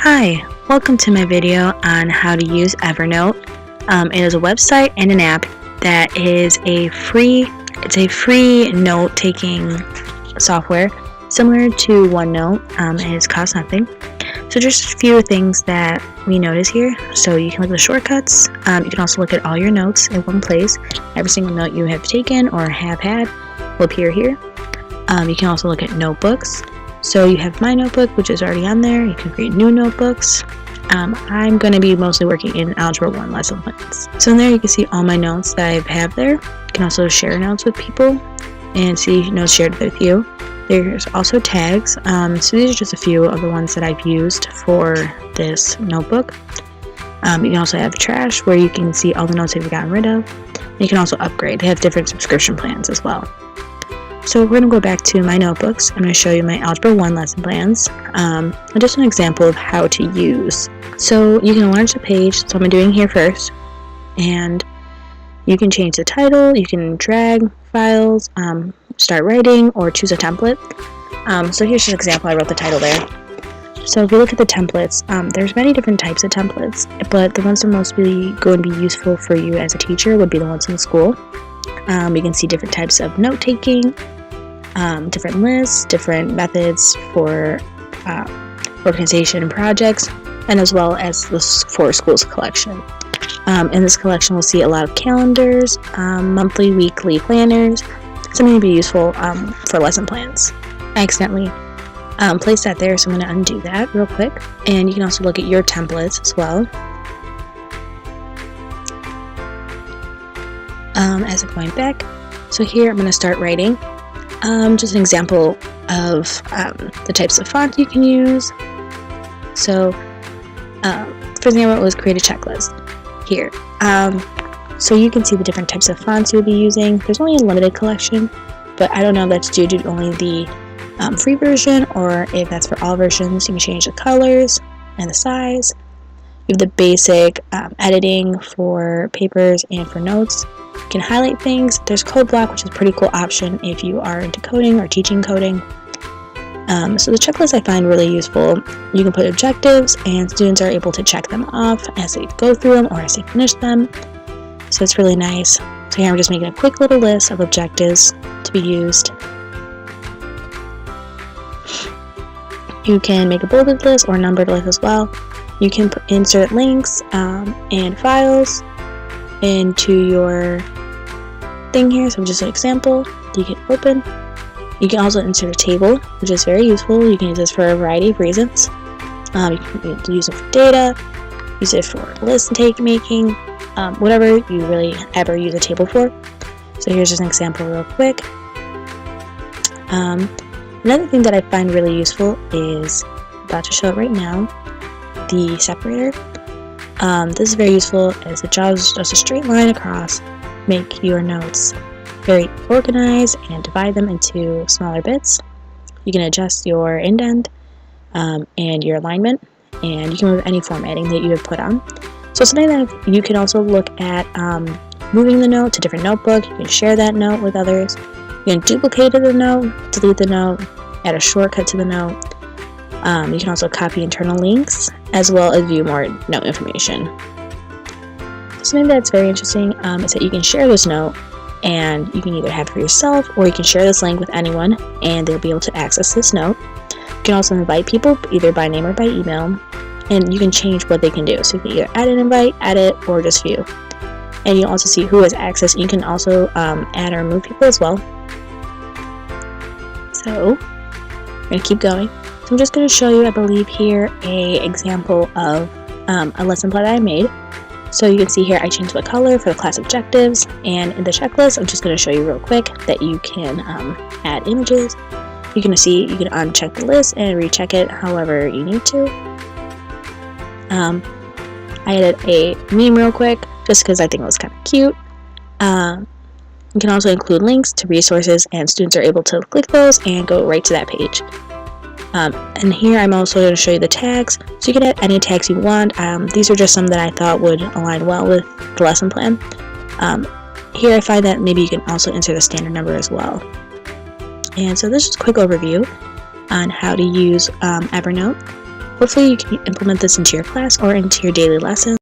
Hi, welcome to my video on how to use Evernote. It is a website and an app that is a free note-taking software similar to OneNote. It is cost nothing. So just a few things that we notice here. So you can look at the shortcuts. You can also look at all your notes in one place. Every single note you have taken or have had will appear here. You can also look at notebooks. So you have my notebook, which is already on there. You can create new notebooks. I'm going to be mostly working in Algebra 1 lesson plans. So in there you can see all my notes that I have there. You can also share notes with people and see notes shared with you. There's also tags. So these are just a few of the ones that I've used for this notebook. You can also have trash, where you can see all the notes that you've gotten rid of. And you can also upgrade. They have different subscription plans as well. So we're going to go back to my notebooks. I'm going to show you my Algebra 1 lesson plans. And just an example of how to use. So you can enlarge the page. So I'm doing here first. And you can change the title. You can drag files, start writing, or choose a template. So here's an example. I wrote the title there. So if you look at the templates, there's many different types of templates. But the ones that are mostly going to be useful for you as a teacher would be the ones in school. You can see different types of note-taking, different lists, different methods for organization and projects, and as well as the for schools collection. In this collection, we'll see a lot of calendars, monthly, weekly planners, something to be useful for lesson plans. I accidentally placed that there, so I'm going to undo that real quick. And you can also look at your templates as well. As I'm going back, so here I'm going to start writing. Just an example of the types of font you can use. So, first thing I wrote was create a checklist here. So you can see the different types of fonts you'll be using. There's only a limited collection, but I don't know if that's due to only the free version or if that's for all versions. You can change the colors and the size. You have the basic editing for papers and for notes. You can highlight things. There's code block, which is a pretty cool option if you are into coding or teaching coding. So the checklist I find really useful. You can put objectives, and students are able to check them off as they go through them or as they finish them. So it's really nice. So here I'm just making a quick little list of objectives to be used. You can make a bolded list or a numbered list as well. You can insert links and files into your thing here. So just an example, you can open. You can also insert a table, which is very useful. You can use this for a variety of reasons. You can use it for data, use it for list making, whatever you really ever use a table for. So here's just an example real quick. Another thing that I find really useful is, I'm about to show it right now, the separator. This is very useful as it draws just a straight line across, make your notes very organized and divide them into smaller bits. You can adjust your indent and your alignment, and you can move any formatting that you have put on. So something that you can also look at moving the note to a different notebook. You can share that note with others. You can duplicate the note, delete the note, add a shortcut to the note. You can also copy internal links as well as view more note information. Something that's very interesting is that you can share this note, and you can either have it for yourself or you can share this link with anyone and they'll be able to access this note. You can also invite people either by name or by email, and you can change what they can do. So you can either add an invite, edit, or just view. And you can also see who has access. You can also add or remove people as well. So we're going to keep going. So I'm just going to show you, I believe here, a example of a lesson plan that I made. So you can see here I changed the color for the class objectives, and in the checklist I'm just going to show you real quick that you can add images. You can see you can uncheck the list and recheck it however you need to. I added a meme real quick just because I think it was kind of cute. You can also include links to resources, and students are able to click those and go right to that page. And here I'm also going to show you the tags, so you can add any tags you want. These are just some that I thought would align well with the lesson plan. Here I find that maybe you can also insert a standard number as well. And so this is a quick overview on how to use Evernote. hopefully you can implement this into your class or into your daily lessons.